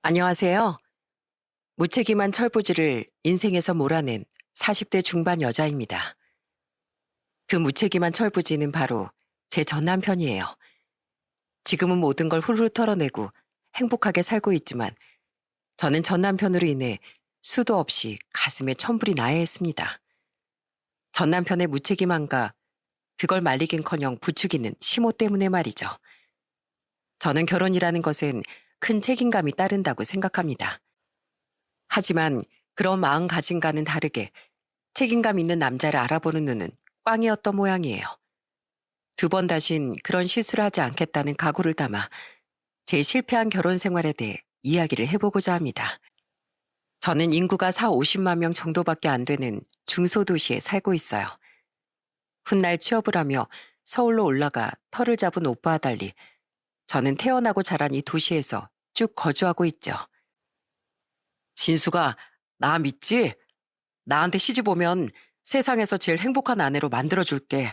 안녕하세요. 무책임한 철부지를 인생에서 몰아낸 40대 중반 여자입니다. 그 무책임한 철부지는 바로 제 전 남편이에요. 지금은 모든 걸 훌훌 털어내고 행복하게 살고 있지만 저는 전 남편으로 인해 수도 없이 가슴에 천불이 나야 했습니다. 전 남편의 무책임함과 그걸 말리긴커녕 부추기는 심호 때문에 말이죠. 저는 결혼이라는 것은 큰 책임감이 따른다고 생각합니다. 하지만 그런 마음가짐과는 다르게 책임감 있는 남자를 알아보는 눈은 꽝이었던 모양이에요. 두 번 다신 그런 실수를 하지 않겠다는 각오를 담아 제 실패한 결혼 생활에 대해 이야기를 해보고자 합니다. 저는 인구가 4, 50만 명 정도밖에 안 되는 중소도시에 살고 있어요. 훗날 취업을 하며 서울로 올라가 터를 잡은 오빠와 달리 저는 태어나고 자란 이 도시에서 쭉 거주하고 있죠. 진수가 나 믿지? 나한테 시집 오면 세상에서 제일 행복한 아내로 만들어줄게.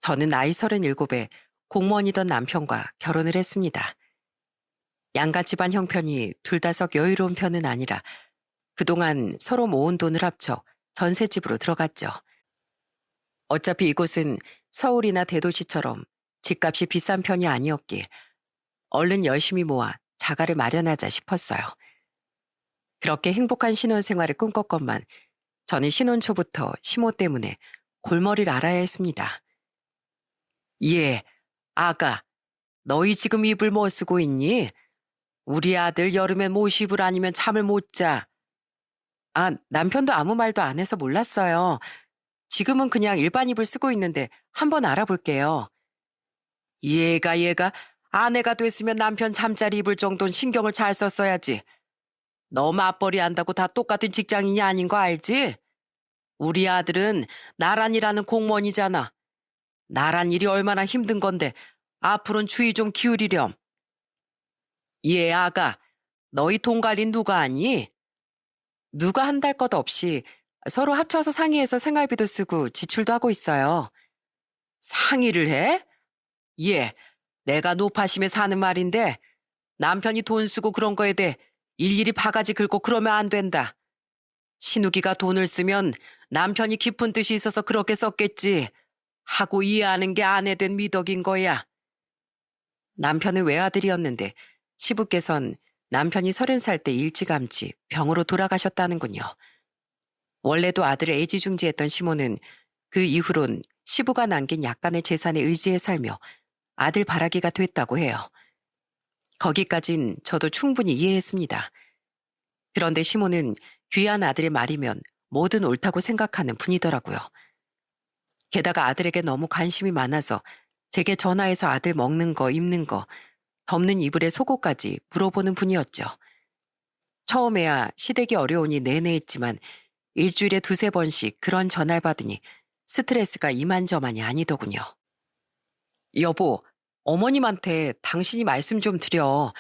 저는 나이 37에 공무원이던 남편과 결혼을 했습니다. 양가 집안 형편이 둘 다 썩 여유로운 편은 아니라 그동안 서로 모은 돈을 합쳐 전셋집으로 들어갔죠. 어차피 이곳은 서울이나 대도시처럼 집값이 비싼 편이 아니었기에 얼른 열심히 모아 자가를 마련하자 싶었어요. 그렇게 행복한 신혼생활을 꿈꿨건만 저는 신혼 초부터 심호 때문에 골머리를 앓아야 했습니다. 예, 아가, 너희 지금 이불 뭐 쓰고 있니? 우리 아들 여름엔 모시불 아니면 잠을 못 자. 아, 남편도 아무 말도 안 해서 몰랐어요. 지금은 그냥 일반 이불 쓰고 있는데 한번 알아볼게요. 얘가 아내가 됐으면 남편 잠자리 입을 정도는 신경을 잘 썼어야지. 너 맞벌이 한다고 다 똑같은 직장인이 아닌 거 알지? 우리 아들은 나란이라는 공무원이잖아. 나란 일이 얼마나 힘든 건데 앞으로는 주의 좀 기울이렴. 예, 아가, 너희 돈 관리 누가 하니? 누가 한달 것 없이 서로 합쳐서 상의해서 생활비도 쓰고 지출도 하고 있어요. 상의를 해? 예, 내가 노파심에 사는 말인데 남편이 돈 쓰고 그런 거에 대해 일일이 바가지 긁고 그러면 안 된다. 신우기가 돈을 쓰면 남편이 깊은 뜻이 있어서 그렇게 썼겠지. 하고 이해하는 게 아내 된 미덕인 거야. 남편은 외아들이었는데 시부께선 남편이 30살 때 일찌감치 병으로 돌아가셨다는군요. 원래도 아들을 애지중지했던 시모는 그 이후론 시부가 남긴 약간의 재산에 의지해 살며 아들 바라기가 됐다고 해요. 거기까진 저도 충분히 이해했습니다. 그런데 시모는 귀한 아들의 말이면 뭐든 옳다고 생각하는 분이더라고요. 게다가 아들에게 너무 관심이 많아서 제게 전화해서 아들 먹는 거, 입는 거, 덮는 이불의 속옷까지 물어보는 분이었죠. 처음에야 시댁이 어려우니 내내 했지만 일주일에 두세 번씩 그런 전화를 받으니 스트레스가 이만저만이 아니더군요. 여보, 어머님한테 당신이 말씀 좀 드려.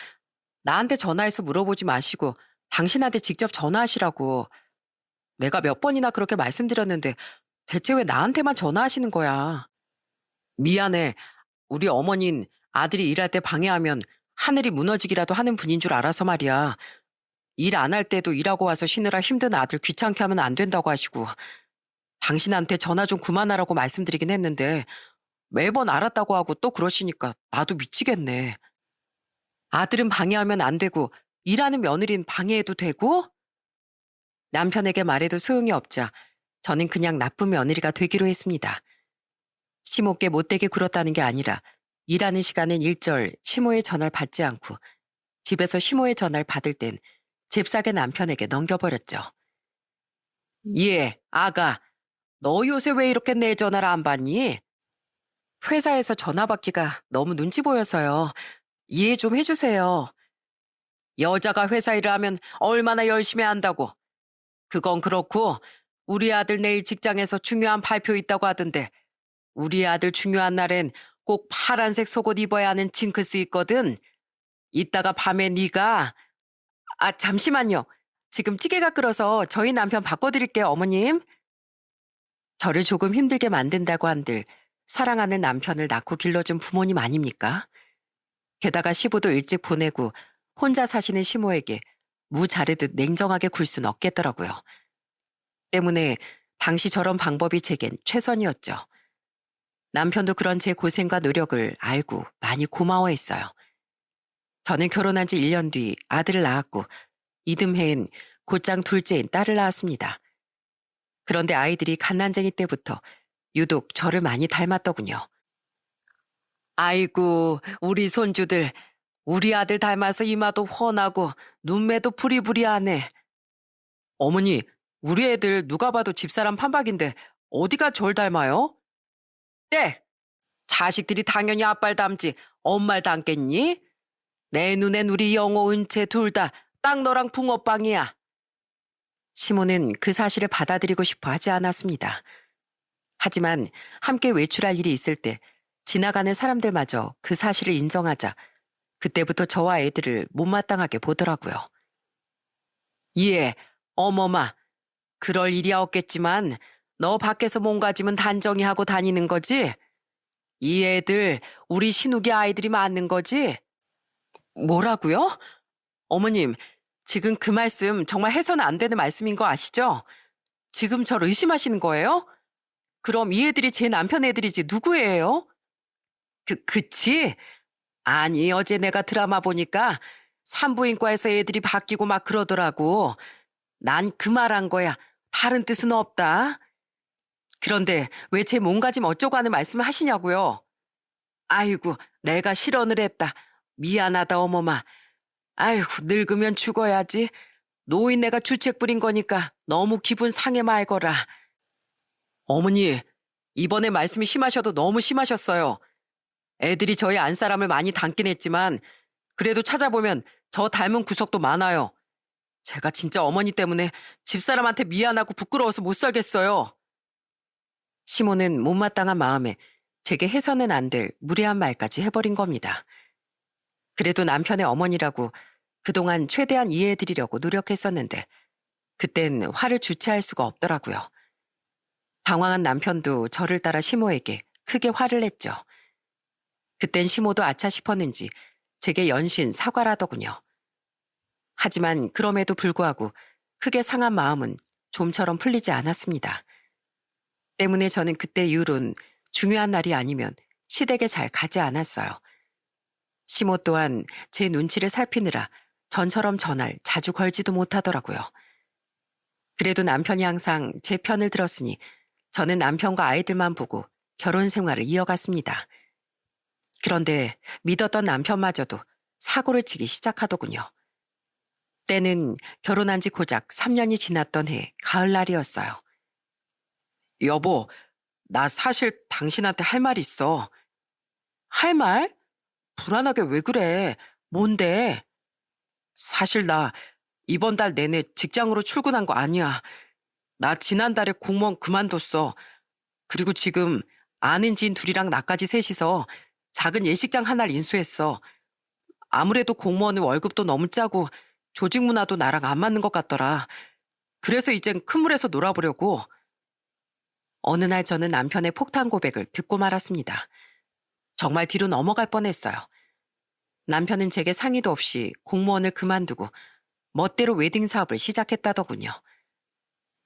나한테 전화해서 물어보지 마시고 당신한테 직접 전화하시라고. 내가 몇 번이나 그렇게 말씀드렸는데 대체 왜 나한테만 전화하시는 거야? 미안해. 우리 어머닌 아들이 일할 때 방해하면 하늘이 무너지기라도 하는 분인 줄 알아서 말이야. 일 안 할 때도 일하고 와서 쉬느라 힘든 아들 귀찮게 하면 안 된다고 하시고 당신한테 전화 좀 그만하라고 말씀드리긴 했는데 매번 알았다고 하고 또 그러시니까 나도 미치겠네. 아들은 방해하면 안 되고 일하는 며느리는 방해해도 되고? 남편에게 말해도 소용이 없자 저는 그냥 나쁜 며느리가 되기로 했습니다. 시모께 못되게 굴었다는 게 아니라 일하는 시간엔 일절 시모의 전화를 받지 않고 집에서 시모의 전화를 받을 땐 잽싸게 남편에게 넘겨버렸죠. 예, 아가, 너 요새 왜 이렇게 내 전화를 안 받니? 회사에서 전화 받기가 너무 눈치 보여서요. 이해 좀 해주세요. 여자가 회사 일을 하면 얼마나 열심히 한다고. 그건 그렇고 우리 아들 내일 직장에서 중요한 발표 있다고 하던데 우리 아들 중요한 날엔 꼭 파란색 속옷 입어야 하는 징크스 있거든. 이따가 밤에 네가 잠시만요. 지금 찌개가 끓어서 저희 남편 바꿔드릴게요, 어머님. 저를 조금 힘들게 만든다고 한들 사랑하는 남편을 낳고 길러준 부모님 아닙니까? 게다가 시부도 일찍 보내고 혼자 사시는 시모에게 무 자르듯 냉정하게 굴 순 없겠더라고요. 때문에 당시 저런 방법이 제겐 최선이었죠. 남편도 그런 제 고생과 노력을 알고 많이 고마워했어요. 저는 결혼한 지 1년 뒤 아들을 낳았고 이듬해엔 곧장 둘째인 딸을 낳았습니다. 그런데 아이들이 갓난쟁이 때부터 유독 저를 많이 닮았더군요. 아이고, 우리 손주들, 우리 아들 닮아서 이마도 훤하고 눈매도 부리부리하네. 어머니, 우리 애들 누가 봐도 집사람 판박인데 어디가 절 닮아요? 네, 자식들이 당연히 아빠를 닮지 엄마를 닮겠니? 내 눈엔 우리 영호, 은채 둘 다 딱 너랑 붕어빵이야. 시모는 그 사실을 받아들이고 싶어 하지 않았습니다. 하지만 함께 외출할 일이 있을 때 지나가는 사람들마저 그 사실을 인정하자 그때부터 저와 애들을 못마땅하게 보더라고요. 예, 어머마, 그럴 일이야 없겠지만 너 밖에서 몸가짐은 단정히 하고 다니는 거지? 이 애들 우리 신욱이 아이들이 맞는 거지? 뭐라고요? 어머님, 지금 그 말씀 정말 해서는 안 되는 말씀인 거 아시죠? 지금 저를 의심하시는 거예요? 그럼 이 애들이 제 남편 애들이지 누구예요? 그치? 아니, 어제 내가 드라마 보니까 산부인과에서 애들이 바뀌고 막 그러더라고. 난 그 말한 거야. 다른 뜻은 없다. 그런데 왜 제 몸가짐 어쩌고 하는 말씀을 하시냐고요? 아이고, 내가 실언을 했다. 미안하다, 어머마. 아이고, 늙으면 죽어야지. 노인네가 주책 부린 거니까 너무 기분 상해 말거라. 어머니, 이번에 말씀이 심하셔도 너무 심하셨어요. 애들이 저희 안사람을 많이 닮긴 했지만 그래도 찾아보면 저 닮은 구석도 많아요. 제가 진짜 어머니 때문에 집사람한테 미안하고 부끄러워서 못 살겠어요. 시모는 못마땅한 마음에 제게 해서는 안 될 무례한 말까지 해버린 겁니다. 그래도 남편의 어머니라고 그동안 최대한 이해해드리려고 노력했었는데 그땐 화를 주체할 수가 없더라고요. 당황한 남편도 저를 따라 시모에게 크게 화를 냈죠. 그땐 시모도 아차 싶었는지 제게 연신 사과라더군요. 하지만 그럼에도 불구하고 크게 상한 마음은 좀처럼 풀리지 않았습니다. 때문에 저는 그때 이후론 중요한 날이 아니면 시댁에 잘 가지 않았어요. 시모 또한 제 눈치를 살피느라 전처럼 전화를 자주 걸지도 못하더라고요. 그래도 남편이 항상 제 편을 들었으니 저는 남편과 아이들만 보고 결혼 생활을 이어갔습니다. 그런데 믿었던 남편마저도 사고를 치기 시작하더군요. 때는 결혼한 지 고작 3년이 지났던 해 가을날이었어요. 여보, 나 사실 당신한테 할 말 있어. 할 말? 불안하게 왜 그래? 뭔데? 사실 나 이번 달 내내 직장으로 출근한 거 아니야. 나 지난달에 공무원 그만뒀어. 그리고 지금 아는 지인 둘이랑 나까지 셋이서 작은 예식장 하나를 인수했어. 아무래도 공무원은 월급도 너무 짜고 조직 문화도 나랑 안 맞는 것 같더라. 그래서 이젠 큰 물에서 놀아보려고. 어느 날 저는 남편의 폭탄 고백을 듣고 말았습니다. 정말 뒤로 넘어갈 뻔했어요. 남편은 제게 상의도 없이 공무원을 그만두고 멋대로 웨딩 사업을 시작했다더군요.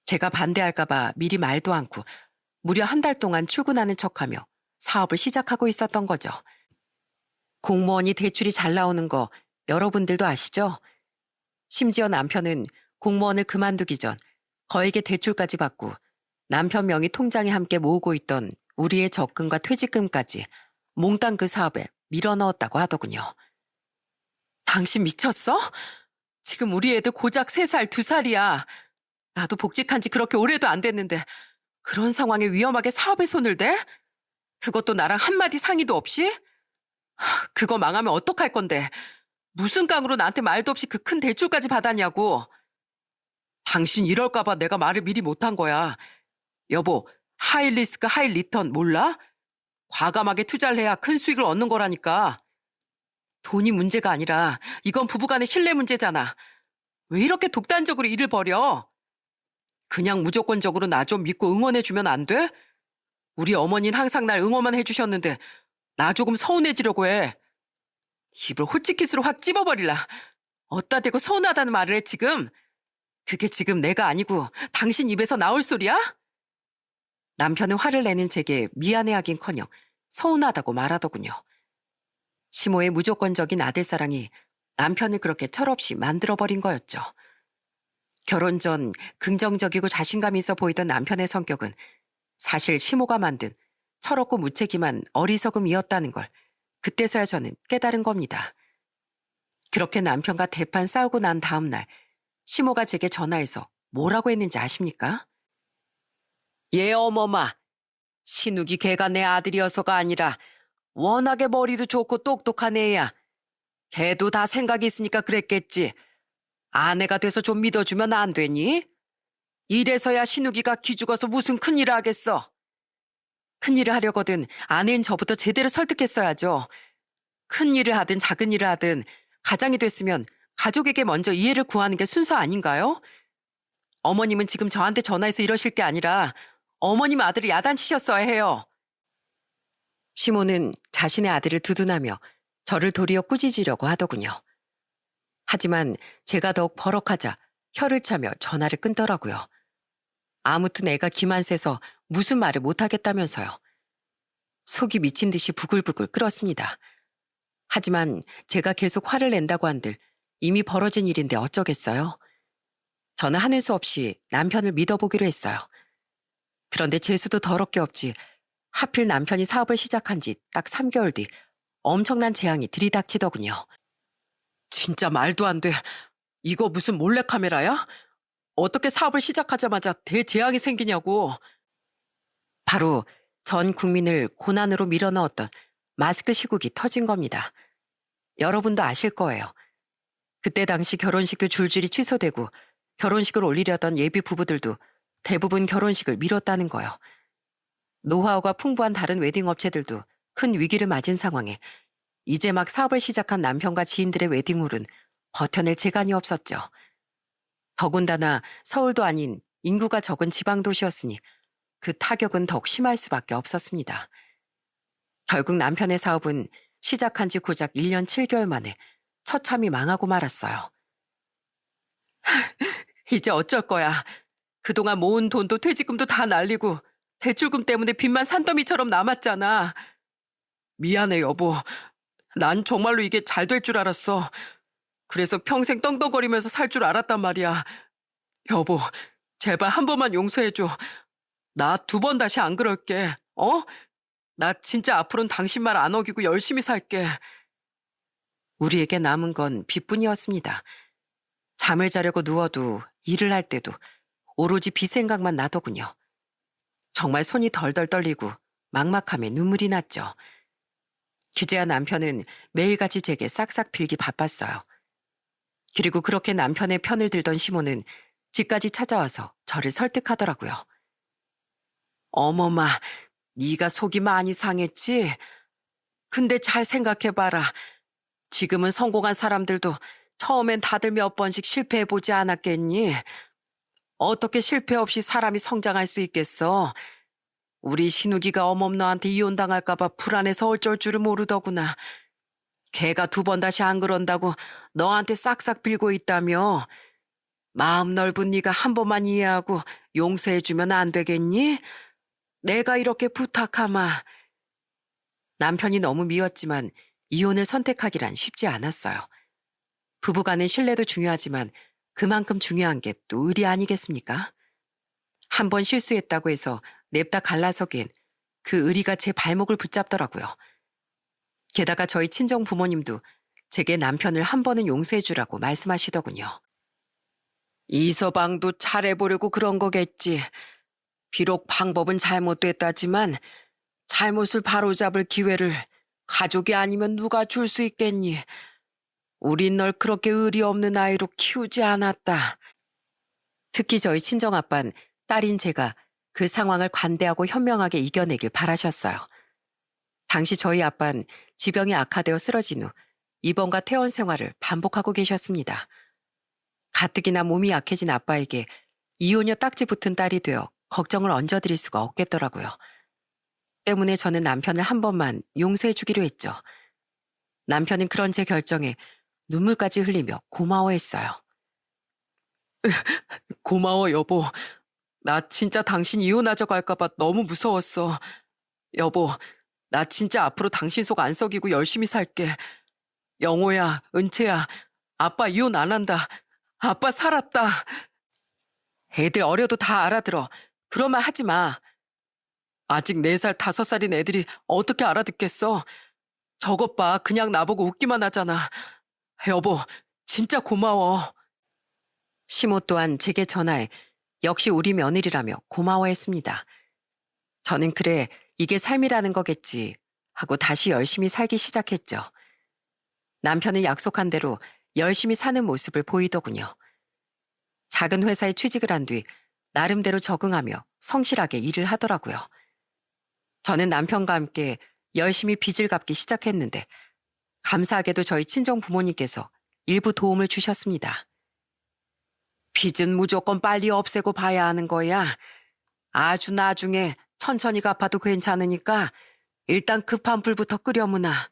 제가 반대할까봐 미리 말도 않고 무려 한 달 동안 출근하는 척하며 사업을 시작하고 있었던 거죠. 공무원이 대출이 잘 나오는 거 여러분들도 아시죠? 심지어 남편은 공무원을 그만두기 전 거액의 대출까지 받고 남편 명의 통장에 함께 모으고 있던 우리의 적금과 퇴직금까지 몽땅 그 사업에 밀어넣었다고 하더군요. 당신 미쳤어? 지금 우리 애들 고작 3살, 2살이야. 나도 복직한 지 그렇게 오래도 안 됐는데 그런 상황에 위험하게 사업에 손을 대? 그것도 나랑 한마디 상의도 없이? 그거 망하면 어떡할 건데? 무슨 깡으로 나한테 말도 없이 그 큰 대출까지 받았냐고. 당신 이럴까봐 내가 말을 미리 못한 거야. 여보, 하이 리스크 하이 리턴 몰라? 과감하게 투자를 해야 큰 수익을 얻는 거라니까. 돈이 문제가 아니라 이건 부부간의 신뢰 문제잖아. 왜 이렇게 독단적으로 일을 벌여? 그냥 무조건적으로 나 좀 믿고 응원해주면 안 돼? 우리 어머니는 항상 날 응원만 해주셨는데 나 조금 서운해지려고 해. 입을 홀치키스로 확 찝어버릴라. 어따 대고 서운하다는 말을 해 지금? 그게 지금 내가 아니고 당신 입에서 나올 소리야? 남편은 화를 내는 제게 미안해하긴커녕 서운하다고 말하더군요. 시모의 무조건적인 아들사랑이 남편을 그렇게 철없이 만들어버린 거였죠. 결혼 전 긍정적이고 자신감 있어 보이던 남편의 성격은 사실 시모가 만든 철없고 무책임한 어리석음이었다는 걸 그때서야 저는 깨달은 겁니다. 그렇게 남편과 대판 싸우고 난 다음 날 시모가 제게 전화해서 뭐라고 했는지 아십니까? 예, 어머마. 신욱이 걔가 내 아들이어서가 아니라 워낙에 머리도 좋고 똑똑한 애야. 걔도 다 생각이 있으니까 그랬겠지. 아내가 돼서 좀 믿어주면 안 되니? 이래서야 신욱이가 기죽어서 무슨 큰일을 하겠어. 큰일을 하려거든 아내인 저부터 제대로 설득했어야죠. 큰일을 하든 작은 일을 하든 가장이 됐으면 가족에게 먼저 이해를 구하는 게 순서 아닌가요? 어머님은 지금 저한테 전화해서 이러실 게 아니라 어머님 아들을 야단치셨어야 해요. 시모는 자신의 아들을 두둔하며 저를 도리어 꾸짖으려고 하더군요. 하지만 제가 더욱 버럭하자 혀를 차며 전화를 끊더라고요. 아무튼 애가 기만 세서 무슨 말을 못하겠다면서요. 속이 미친 듯이 부글부글 끓었습니다. 하지만 제가 계속 화를 낸다고 한들 이미 벌어진 일인데 어쩌겠어요. 저는 하는 수 없이 남편을 믿어보기로 했어요. 그런데 재수도 더럽게 없지 하필 남편이 사업을 시작한 지 딱 3개월 뒤 엄청난 재앙이 들이닥치더군요. 진짜 말도 안 돼. 이거 무슨 몰래카메라야? 어떻게 사업을 시작하자마자 대재앙이 생기냐고. 바로 전 국민을 고난으로 밀어넣었던 마스크 시국이 터진 겁니다. 여러분도 아실 거예요. 그때 당시 결혼식도 줄줄이 취소되고 결혼식을 올리려던 예비 부부들도 대부분 결혼식을 미뤘다는 거요. 노하우가 풍부한 다른 웨딩 업체들도 큰 위기를 맞은 상황에 이제 막 사업을 시작한 남편과 지인들의 웨딩홀은 버텨낼 재간이 없었죠. 더군다나 서울도 아닌 인구가 적은 지방도시였으니 그 타격은 더욱 심할 수밖에 없었습니다. 결국 남편의 사업은 시작한 지 고작 1년 7개월 만에 처참히 망하고 말았어요. 이제 어쩔 거야. 그동안 모은 돈도 퇴직금도 다 날리고 대출금 때문에 빚만 산더미처럼 남았잖아. 미안해 여보. 난 정말로 이게 잘 될 줄 알았어. 그래서 평생 떵떵거리면서 살 줄 알았단 말이야. 여보, 제발 한 번만 용서해줘. 나 2번 다시 안 그럴게. 어? 나 진짜 앞으로는 당신 말 안 어기고 열심히 살게. 우리에게 남은 건 빚뿐이었습니다. 잠을 자려고 누워도 일을 할 때도 오로지 빚 생각만 나더군요. 정말 손이 덜덜 떨리고 막막함에 눈물이 났죠. 기재한 남편은 매일같이 제게 싹싹 빌기 바빴어요. 그리고 그렇게 남편의 편을 들던 시모는 집까지 찾아와서 저를 설득하더라고요. 어머마, 네가 속이 많이 상했지? 근데 잘 생각해봐라. 지금은 성공한 사람들도 처음엔 다들 몇 번씩 실패해보지 않았겠니? 어떻게 실패 없이 사람이 성장할 수 있겠어? 우리 신우기가 어멈너한테 이혼당할까봐 불안해서 어쩔 줄을 모르더구나. 걔가 2번 다시 안 그런다고 너한테 싹싹 빌고 있다며. 마음 넓은 네가 한 번만 이해하고 용서해주면 안 되겠니? 내가 이렇게 부탁하마. 남편이 너무 미웠지만 이혼을 선택하기란 쉽지 않았어요. 부부간의 신뢰도 중요하지만 그만큼 중요한 게 또 의리 아니겠습니까? 한 번 실수했다고 해서 냅다 갈라서기엔 그 의리가 제 발목을 붙잡더라고요. 게다가 저희 친정 부모님도 제게 남편을 한 번은 용서해주라고 말씀하시더군요. 이서방도 잘해보려고 그런 거겠지. 비록 방법은 잘못됐다지만 잘못을 바로잡을 기회를 가족이 아니면 누가 줄 수 있겠니? 우린 널 그렇게 의리 없는 아이로 키우지 않았다. 특히 저희 친정아빤 딸인 제가 그 상황을 관대하고 현명하게 이겨내길 바라셨어요. 당시 저희 아빤 지병이 악화되어 쓰러진 후 입원과 퇴원 생활을 반복하고 계셨습니다. 가뜩이나 몸이 약해진 아빠에게 이혼녀 딱지 붙은 딸이 되어 걱정을 얹어드릴 수가 없겠더라고요. 때문에 저는 남편을 한 번만 용서해 주기로 했죠. 남편은 그런 제 결정에 눈물까지 흘리며 고마워했어요. 고마워, 여보. 나 진짜 당신 이혼하자고 할까봐 너무 무서웠어. 여보, 나 진짜 앞으로 당신 속 안 썩이고 열심히 살게. 영호야, 은채야, 아빠 이혼 안 한다. 아빠 살았다. 애들 어려도 다 알아들어. 그런 말 하지 마. 아직 4살, 5살인 애들이 어떻게 알아듣겠어. 저것 봐, 그냥 나보고 웃기만 하잖아. 여보, 진짜 고마워. 시모 또한 제게 전화해 역시 우리 며느리라며 고마워했습니다. 저는 그래, 이게 삶이라는 거겠지 하고 다시 열심히 살기 시작했죠. 남편은 약속한 대로 열심히 사는 모습을 보이더군요. 작은 회사에 취직을 한 뒤 나름대로 적응하며 성실하게 일을 하더라고요. 저는 남편과 함께 열심히 빚을 갚기 시작했는데 감사하게도 저희 친정 부모님께서 일부 도움을 주셨습니다. 빚은 무조건 빨리 없애고 봐야 하는 거야. 아주 나중에 천천히 갚아도 괜찮으니까 일단 급한 불부터 끄려무나.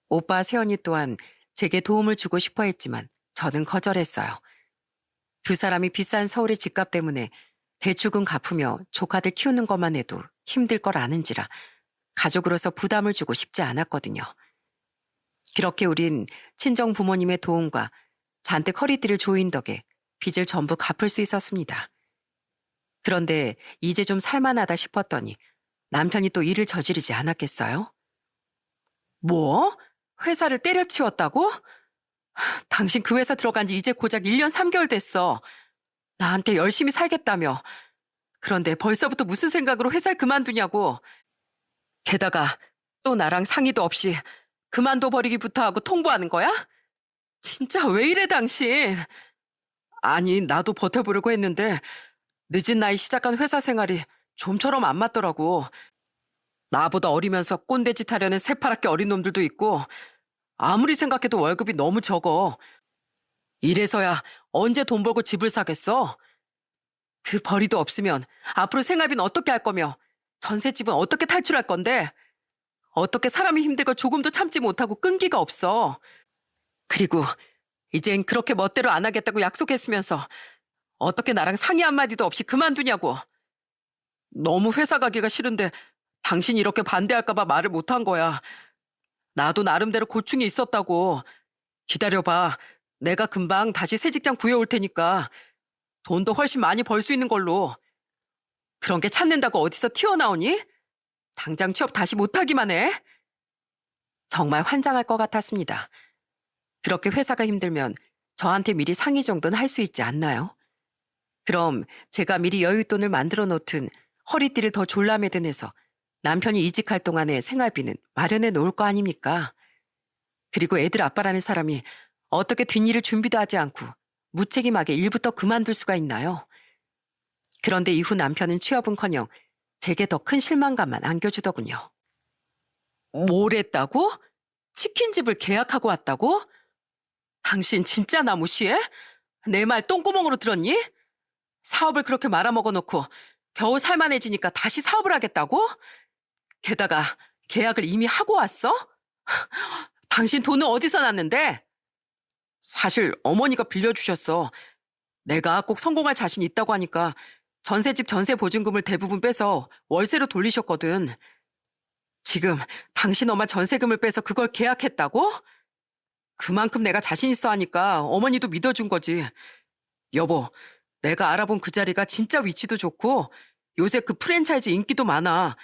오빠 세연이 또한 제게 도움을 주고 싶어 했지만 저는 거절했어요. 두 사람이 비싼 서울의 집값 때문에 대출금 갚으며 조카들 키우는 것만 해도 힘들 걸 아는지라 가족으로서 부담을 주고 싶지 않았거든요. 그렇게 우린 친정 부모님의 도움과 잔뜩 허리띠를 조인 덕에 빚을 전부 갚을 수 있었습니다. 그런데 이제 좀 살만하다 싶었더니 남편이 또 일을 저지르지 않았겠어요? 뭐? 회사를 때려치웠다고? 당신 그 회사 들어간 지 이제 고작 1년 3개월 됐어. 나한테 열심히 살겠다며. 그런데 벌써부터 무슨 생각으로 회사를 그만두냐고. 게다가 또 나랑 상의도 없이 그만둬 버리기부터 하고 통보하는 거야? 진짜 왜 이래 당신? 아니 나도 버텨보려고 했는데 늦은 나이 시작한 회사 생활이 좀처럼 안 맞더라고. 나보다 어리면서 꼰대짓 하려는 새파랗게 어린 놈들도 있고 아무리 생각해도 월급이 너무 적어. 이래서야 언제 돈 벌고 집을 사겠어? 그 벌이도 없으면 앞으로 생활비는 어떻게 할 거며 전셋집은 어떻게 탈출할 건데? 어떻게 사람이 힘든 걸 조금도 참지 못하고 끈기가 없어. 그리고 이젠 그렇게 멋대로 안 하겠다고 약속했으면서 어떻게 나랑 상의 한마디도 없이 그만두냐고. 너무 회사 가기가 싫은데 당신이 이렇게 반대할까봐 말을 못한 거야. 나도 나름대로 고충이 있었다고. 기다려봐. 내가 금방 다시 새 직장 구해올 테니까 돈도 훨씬 많이 벌 수 있는 걸로. 그런 게 찾는다고 어디서 튀어나오니? 당장 취업 다시 못하기만 해. 정말 환장할 것 같았습니다. 그렇게 회사가 힘들면 저한테 미리 상의 정도는 할 수 있지 않나요? 그럼 제가 미리 여윳돈을 만들어 놓든 허리띠를 더 졸라매든 해서 남편이 이직할 동안의 생활비는 마련해 놓을 거 아닙니까? 그리고 애들 아빠라는 사람이 어떻게 뒷일을 준비도 하지 않고 무책임하게 일부터 그만둘 수가 있나요? 그런데 이후 남편은 취업은커녕 제게 더 큰 실망감만 안겨주더군요. 뭘 했다고? 치킨집을 계약하고 왔다고? 당신 진짜 나 무시해? 내 말 똥구멍으로 들었니? 사업을 그렇게 말아먹어 놓고 겨우 살만해지니까 다시 사업을 하겠다고? 게다가 계약을 이미 하고 왔어? 당신 돈은 어디서 났는데? 사실 어머니가 빌려주셨어. 내가 꼭 성공할 자신 있다고 하니까 전셋집 전세 보증금을 대부분 빼서 월세로 돌리셨거든. 지금 당신 엄마 전세금을 빼서 그걸 계약했다고? 그만큼 내가 자신 있어 하니까 어머니도 믿어준 거지. 여보, 내가 알아본 그 자리가 진짜 위치도 좋고 요새 그 프랜차이즈 인기도 많아.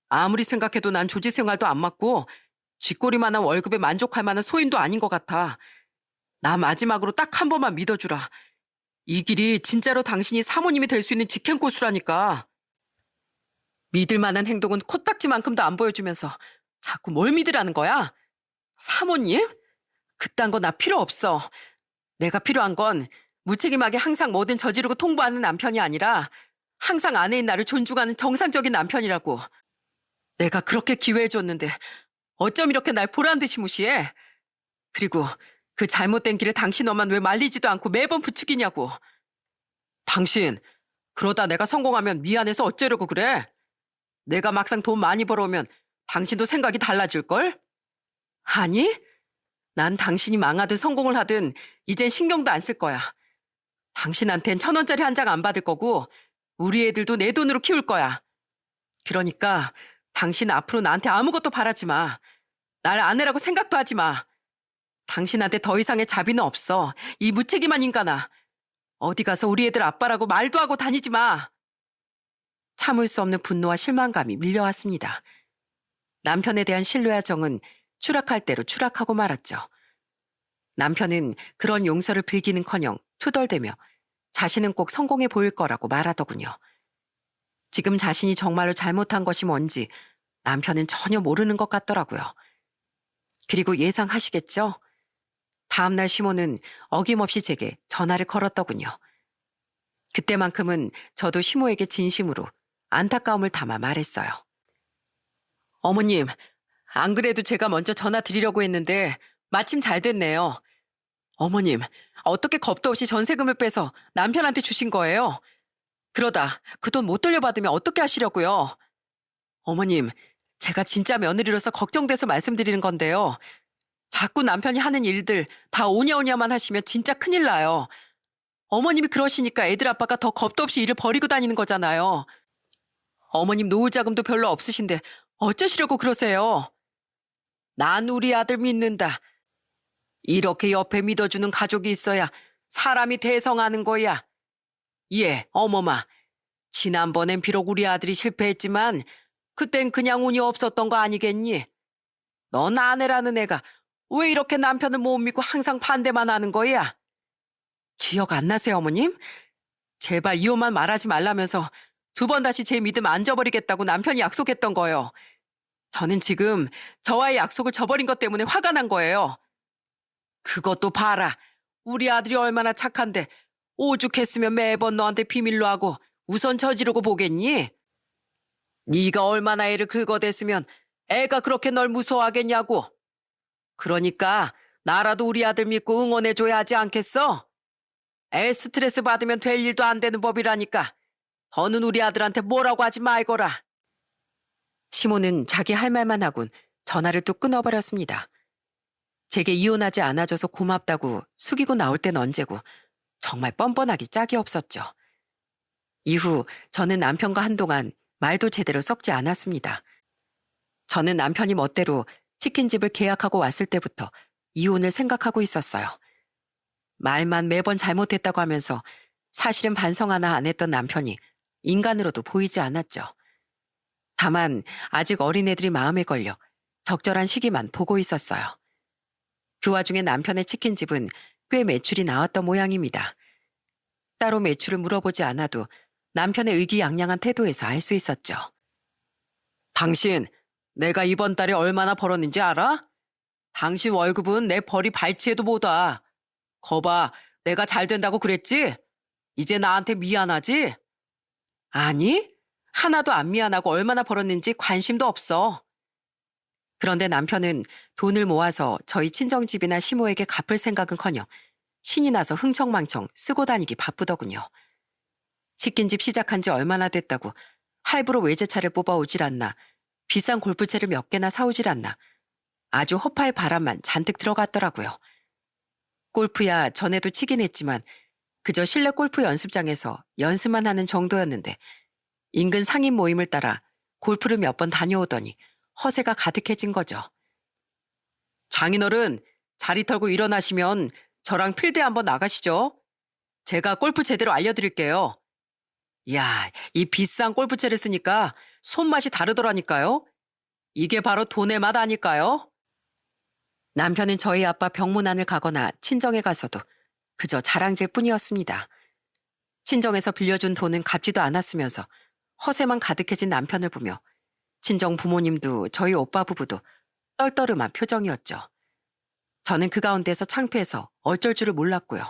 아무리 생각해도 난 조직 생활도 안 맞고 쥐꼬리만한 월급에 만족할 만한 소인도 아닌 것 같아. 나 마지막으로 딱 한 번만 믿어주라. 이 길이 진짜로 당신이 사모님이 될 수 있는 직행코스라니까. 믿을 만한 행동은 코딱지만큼도 안 보여주면서 자꾸 뭘 믿으라는 거야? 사모님? 그딴 거 나 필요 없어. 내가 필요한 건 무책임하게 항상 뭐든 저지르고 통보하는 남편이 아니라 항상 아내인 나를 존중하는 정상적인 남편이라고. 내가 그렇게 기회해줬는데 어쩜 이렇게 날 보란듯이 무시해? 그리고 그 잘못된 길에 당신 엄만 왜 말리지도 않고 매번 부추기냐고. 당신, 그러다 내가 성공하면 미안해서 어쩌려고 그래? 내가 막상 돈 많이 벌어오면 당신도 생각이 달라질걸? 아니, 난 당신이 망하든 성공을 하든 이젠 신경도 안 쓸 거야. 당신한텐 1,000원짜리 한 장 안 받을 거고 우리 애들도 내 돈으로 키울 거야. 그러니까 당신 앞으로 나한테 아무것도 바라지 마. 날 아내라고 생각도 하지 마. 당신한테 더 이상의 자비는 없어. 이 무책임한 인간아. 어디 가서 우리 애들 아빠라고 말도 하고 다니지 마. 참을 수 없는 분노와 실망감이 밀려왔습니다. 남편에 대한 신뢰와 정은 추락할 대로 추락하고 말았죠. 남편은 그런 용서를 빌기는커녕 투덜대며 자신은 꼭 성공해 보일 거라고 말하더군요. 지금 자신이 정말로 잘못한 것이 뭔지 남편은 전혀 모르는 것 같더라고요. 그리고 예상하시겠죠? 다음날 시모는 어김없이 제게 전화를 걸었더군요. 그때만큼은 저도 시모에게 진심으로 안타까움을 담아 말했어요. 어머님, 안 그래도 제가 먼저 전화 드리려고 했는데 마침 잘 됐네요. 어머님, 어떻게 겁도 없이 전세금을 빼서 남편한테 주신 거예요? 그러다 그 돈 못 돌려받으면 어떻게 하시려고요? 어머님, 제가 진짜 며느리로서 걱정돼서 말씀드리는 건데요. 자꾸 남편이 하는 일들 다 오냐오냐만 하시면 진짜 큰일 나요. 어머님이 그러시니까 애들 아빠가 더 겁도 없이 일을 벌이고 다니는 거잖아요. 어머님 노후 자금도 별로 없으신데 어쩌시려고 그러세요? 난 우리 아들 믿는다. 이렇게 옆에 믿어주는 가족이 있어야 사람이 대성하는 거야. 예, 어머마. 지난번엔 비록 우리 아들이 실패했지만 그땐 그냥 운이 없었던 거 아니겠니? 넌 아내라는 애가 왜 이렇게 남편을 못 믿고 항상 반대만 하는 거야? 기억 안 나세요, 어머님? 제발 이혼만 말하지 말라면서 2번 다시 제 믿음 안 저버리겠다고 남편이 약속했던 거요. 저는 지금 저와의 약속을 저버린 것 때문에 화가 난 거예요. 그것도 봐라. 우리 아들이 얼마나 착한데 오죽했으면 매번 너한테 비밀로 하고 우선 저지르고 보겠니? 네가 얼마나 애를 긁어댔으면 애가 그렇게 널 무서워하겠냐고. 그러니까 나라도 우리 아들 믿고 응원해줘야 하지 않겠어? 애 스트레스 받으면 될 일도 안 되는 법이라니까. 더는 우리 아들한테 뭐라고 하지 말거라. 시모는 자기 할 말만 하곤 전화를 뚝 끊어버렸습니다. 제게 이혼하지 않아줘서 고맙다고 숙이고 나올 땐 언제고 정말 뻔뻔하기 짝이 없었죠. 이후 저는 남편과 한동안 말도 제대로 섞지 않았습니다. 저는 남편이 멋대로 치킨집을 계약하고 왔을 때부터 이혼을 생각하고 있었어요. 말만 매번 잘못했다고 하면서 사실은 반성 하나 안 했던 남편이 인간으로도 보이지 않았죠. 다만 아직 어린애들이 마음에 걸려 적절한 시기만 보고 있었어요. 그 와중에 남편의 치킨집은 꽤 매출이 나왔던 모양입니다. 따로 매출을 물어보지 않아도 남편의 의기양양한 태도에서 알 수 있었죠. 당신, 내가 이번 달에 얼마나 벌었는지 알아? 당신 월급은 내 벌이 발치해도 못와. 거봐, 내가 잘 된다고 그랬지? 이제 나한테 미안하지? 아니, 하나도 안 미안하고 얼마나 벌었는지 관심도 없어. 그런데 남편은 돈을 모아서 저희 친정집이나 시모에게 갚을 생각은커녕 신이 나서 흥청망청 쓰고 다니기 바쁘더군요. 치킨집 시작한 지 얼마나 됐다고 할부로 외제차를 뽑아오질 않나, 비싼 골프채를 몇 개나 사오질 않나, 아주 허파의 바람만 잔뜩 들어갔더라고요. 골프야 전에도 치긴 했지만 그저 실내 골프 연습장에서 연습만 하는 정도였는데 인근 상인 모임을 따라 골프를 몇 번 다녀오더니 허세가 가득해진 거죠. 장인어른, 자리 털고 일어나시면 저랑 필드 한번 나가시죠. 제가 골프 제대로 알려드릴게요. 이야, 이 비싼 골프채를 쓰니까 손맛이 다르더라니까요. 이게 바로 돈의 맛 아닐까요? 남편은 저희 아빠 병문안을 가거나 친정에 가서도 그저 자랑질 뿐이었습니다. 친정에서 빌려준 돈은 갚지도 않았으면서 허세만 가득해진 남편을 보며 친정 부모님도 저희 오빠 부부도 떨떠름한 표정이었죠. 저는 그 가운데서 창피해서 어쩔 줄을 몰랐고요.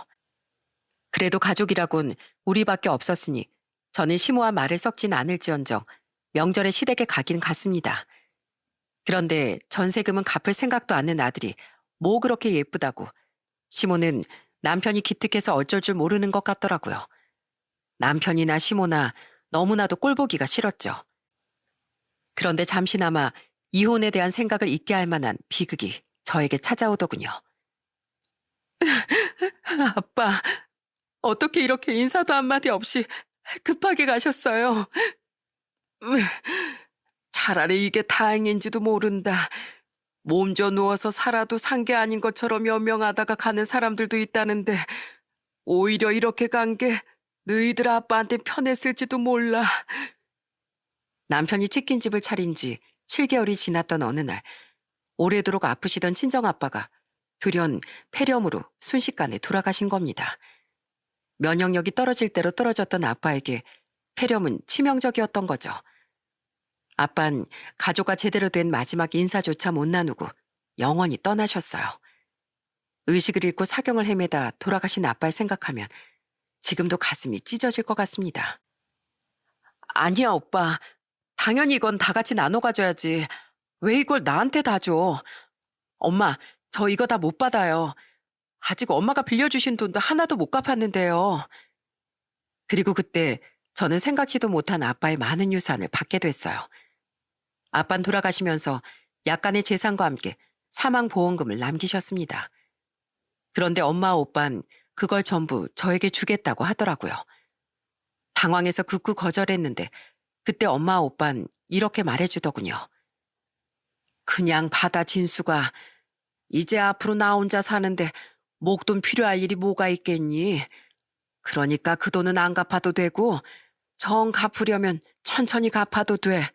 그래도 가족이라곤 우리밖에 없었으니 저는 시모와 말을 섞진 않을지언정 명절에 시댁에 가긴 갔습니다. 그런데 전세금은 갚을 생각도 않는 아들이 뭐 그렇게 예쁘다고 시모는 남편이 기특해서 어쩔 줄 모르는 것 같더라고요. 남편이나 시모나 너무나도 꼴보기가 싫었죠. 그런데 잠시나마 이혼에 대한 생각을 잊게 할 만한 비극이 저에게 찾아오더군요. 아빠, 어떻게 이렇게 인사도 한마디 없이 급하게 가셨어요? 차라리 이게 다행인지도 모른다. 몸져 누워서 살아도 산 게 아닌 것처럼 연명하다가 가는 사람들도 있다는데 오히려 이렇게 간 게 너희들 아빠한테 편했을지도 몰라. 남편이 치킨집을 차린 지 7개월이 지났던 어느 날 오래도록 아프시던 친정아빠가 돌연 폐렴으로 순식간에 돌아가신 겁니다. 면역력이 떨어질 대로 떨어졌던 아빠에게 폐렴은 치명적이었던 거죠. 아빤 가족과 제대로 된 마지막 인사조차 못 나누고 영원히 떠나셨어요. 의식을 잃고 사경을 헤매다 돌아가신 아빠를 생각하면 지금도 가슴이 찢어질 것 같습니다. 아니야, 오빠. 당연히 이건 다 같이 나눠 가져야지. 왜 이걸 나한테 다 줘? 엄마, 저 이거 다 못 받아요. 아직 엄마가 빌려주신 돈도 하나도 못 갚았는데요. 그리고 그때 저는 생각지도 못한 아빠의 많은 유산을 받게 됐어요. 아빤 돌아가시면서 약간의 재산과 함께 사망보험금을 남기셨습니다. 그런데 엄마와 오빤 그걸 전부 저에게 주겠다고 하더라고요. 당황해서 극구 거절했는데 그때 엄마와 오빤 이렇게 말해주더군요. 그냥 받아 진수가. 이제 앞으로 나 혼자 사는데 목돈 필요할 일이 뭐가 있겠니? 그러니까 그 돈은 안 갚아도 되고 정 갚으려면 천천히 갚아도 돼.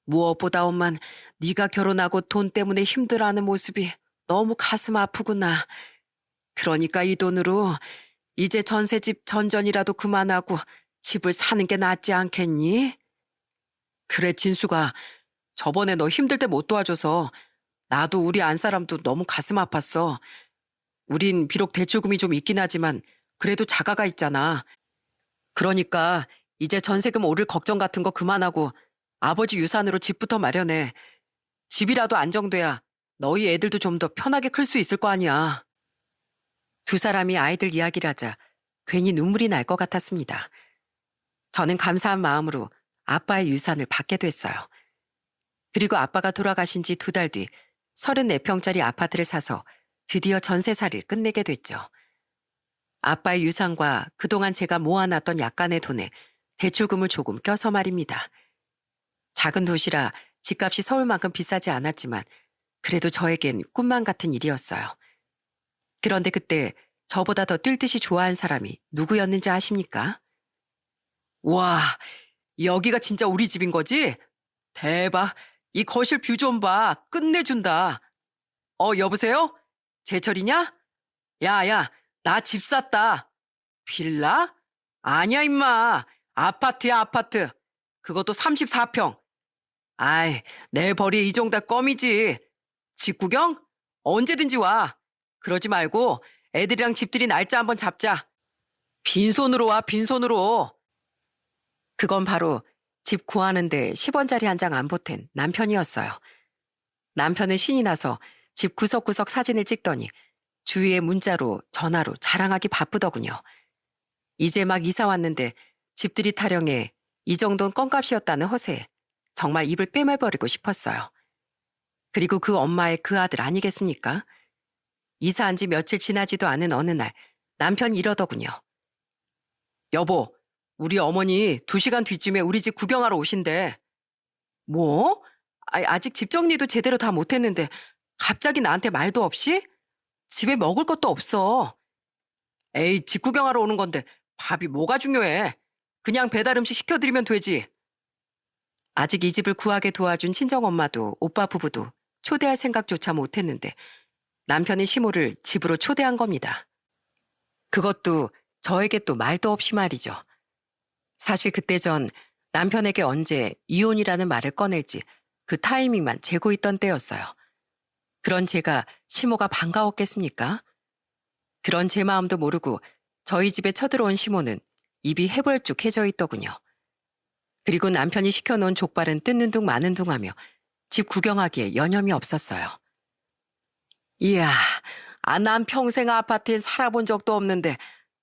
무엇보다 엄만 네가 결혼하고 돈 때문에 힘들어하는 모습이 너무 가슴 아프구나. 그러니까 이 돈으로 이제 전셋집 전전이라도 그만하고 집을 사는 게 낫지 않겠니? 그래, 진수가. 저번에 너 힘들 때 못 도와줘서 나도 우리 안사람도 너무 가슴 아팠어. 우린 비록 대출금이 좀 있긴 하지만 그래도 자가가 있잖아. 그러니까 이제 전세금 오를 걱정 같은 거 그만하고 아버지 유산으로 집부터 마련해. 집이라도 안정돼야 너희 애들도 좀 더 편하게 클 수 있을 거 아니야. 두 사람이 아이들 이야기를 하자 괜히 눈물이 날 것 같았습니다. 저는 감사한 마음으로 아빠의 유산을 받게 됐어요. 그리고 아빠가 돌아가신 지 2달 뒤 34평짜리 아파트를 사서 드디어 전세살이를 끝내게 됐죠. 아빠의 유산과 그동안 제가 모아놨던 약간의 돈에 대출금을 조금 껴서 말입니다. 작은 도시라 집값이 서울만큼 비싸지 않았지만 그래도 저에겐 꿈만 같은 일이었어요. 그런데 그때 저보다 더 뛸 듯이 좋아한 사람이 누구였는지 아십니까? 와, 여기가 진짜 우리 집인 거지? 대박. 이 거실 뷰 좀 봐. 끝내준다. 여보세요? 제철이냐? 야, 나 집 샀다. 빌라? 아니야, 임마. 아파트야, 아파트. 그것도 34평. 아이, 내 벌이 이 정도 껌이지. 집 구경? 언제든지 와. 그러지 말고 애들이랑 집들이 날짜 한번 잡자. 빈손으로 와, 빈손으로. 그건 바로 집 구하는데 10원짜리 한 장 안 보탠 남편이었어요. 남편은 신이 나서 집 구석구석 사진을 찍더니 주위에 문자로 전화로 자랑하기 바쁘더군요. 이제 막 이사 왔는데 집들이 타령에 이 정도는 껌값이었다는 허세에 정말 입을 꿰매버리고 싶었어요. 그리고 그 엄마의 그 아들 아니겠습니까? 이사한 지 며칠 지나지도 않은 어느 날 남편이 이러더군요. 여보, 우리 어머니 2시간 뒤쯤에 우리 집 구경하러 오신대. 뭐? 아직 집 정리도 제대로 다 못했는데 갑자기 나한테 말도 없이? 집에 먹을 것도 없어. 에이, 집 구경하러 오는 건데 밥이 뭐가 중요해. 그냥 배달 음식 시켜드리면 되지. 아직 이 집을 구하게 도와준 친정엄마도 오빠 부부도 초대할 생각조차 못했는데 남편의 시모를 집으로 초대한 겁니다. 그것도 저에게 또 말도 없이 말이죠. 사실 그때 전 남편에게 언제 이혼이라는 말을 꺼낼지 그 타이밍만 재고 있던 때였어요. 그런 제가 시모가 반가웠겠습니까? 그런 제 마음도 모르고 저희 집에 쳐들어온 시모는 입이 해벌쭉해져 있더군요. 그리고 남편이 시켜놓은 족발은 뜯는 둥 마는 둥 하며 집 구경하기에 여념이 없었어요. 이야, 난 평생 아파트에 살아본 적도 없는데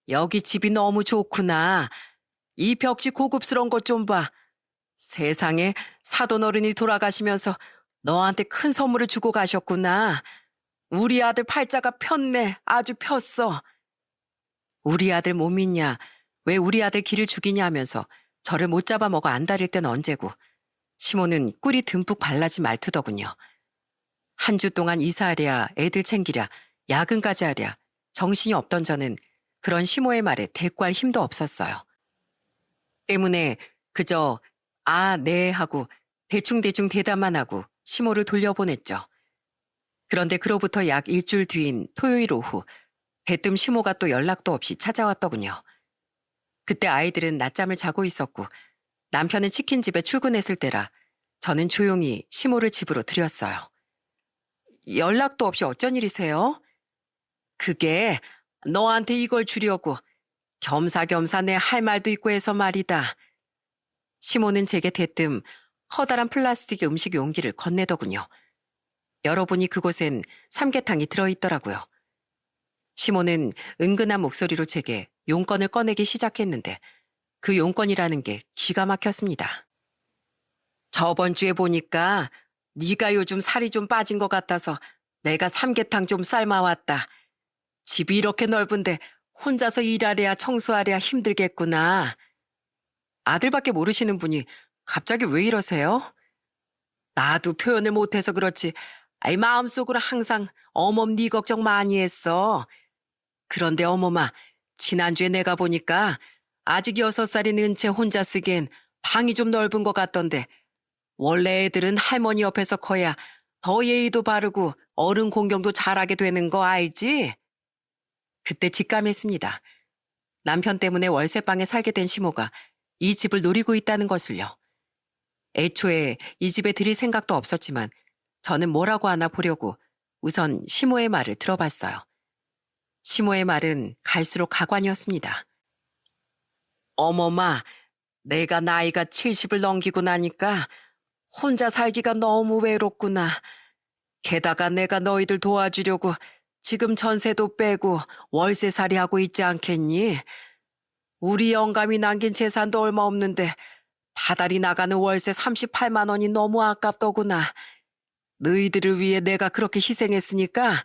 여기 집이 너무 좋구나. 이 벽지 고급스러운 것 좀 봐. 세상에, 사돈 어른이 돌아가시면서 너한테 큰 선물을 주고 가셨구나. 우리 아들 팔자가 폈네. 아주 폈어. 우리 아들 못 믿냐? 왜 우리 아들 기를 죽이냐 하면서 저를 못 잡아먹어 안달일 땐 언제고. 시모는 꿀이 듬뿍 발라진 말투더군요. 한 주 동안 이사하랴, 애들 챙기랴, 야근까지 하랴, 정신이 없던 저는 그런 시모의 말에 대꾸할 힘도 없었어요. 때문에 그저 아, 네 하고 대충대충 대답만 하고 시모를 돌려보냈죠. 그런데 그로부터 약 일주일 뒤인 토요일 오후 대뜸 시모가 또 연락도 없이 찾아왔더군요. 그때 아이들은 낮잠을 자고 있었고 남편은 치킨집에 출근했을 때라 저는 조용히 시모를 집으로 들였어요. 연락도 없이 어쩐 일이세요? 그게 너한테 이걸 주려고 겸사겸사 내 할 말도 있고 해서 말이다. 시모는 제게 대뜸 커다란 플라스틱 음식 용기를 건네더군요. 열어보니 그곳엔 삼계탕이 들어있더라고요. 시모는 은근한 목소리로 제게 용건을 꺼내기 시작했는데 그 용건이라는 게 기가 막혔습니다. 저번 주에 보니까 네가 요즘 살이 좀 빠진 것 같아서 내가 삼계탕 좀 삶아왔다. 집이 이렇게 넓은데 혼자서 일하랴 청소하랴 힘들겠구나. 아들밖에 모르시는 분이 갑자기 왜 이러세요? 나도 표현을 못해서 그렇지. 아이 마음속으로 항상 어멈 네 걱정 많이 했어. 그런데 어머마, 지난주에 내가 보니까 아직 6살인 은채 혼자 쓰기엔 방이 좀 넓은 것 같던데 원래 애들은 할머니 옆에서 커야 더 예의도 바르고 어른 공경도 잘하게 되는 거 알지? 그때 직감했습니다. 남편 때문에 월세방에 살게 된 시모가 이 집을 노리고 있다는 것을요. 애초에 이 집에 들일 생각도 없었지만 저는 뭐라고 하나 보려고 우선 시모의 말을 들어봤어요. 시모의 말은 갈수록 가관이었습니다. 어머마, 내가 나이가 70을 넘기고 나니까 혼자 살기가 너무 외롭구나. 게다가 내가 너희들 도와주려고 지금 전세도 빼고 월세살이 하고 있지 않겠니? 우리 영감이 남긴 재산도 얼마 없는데 다달이 나가는 월세 38만 원이 너무 아깝더구나. 너희들을 위해 내가 그렇게 희생했으니까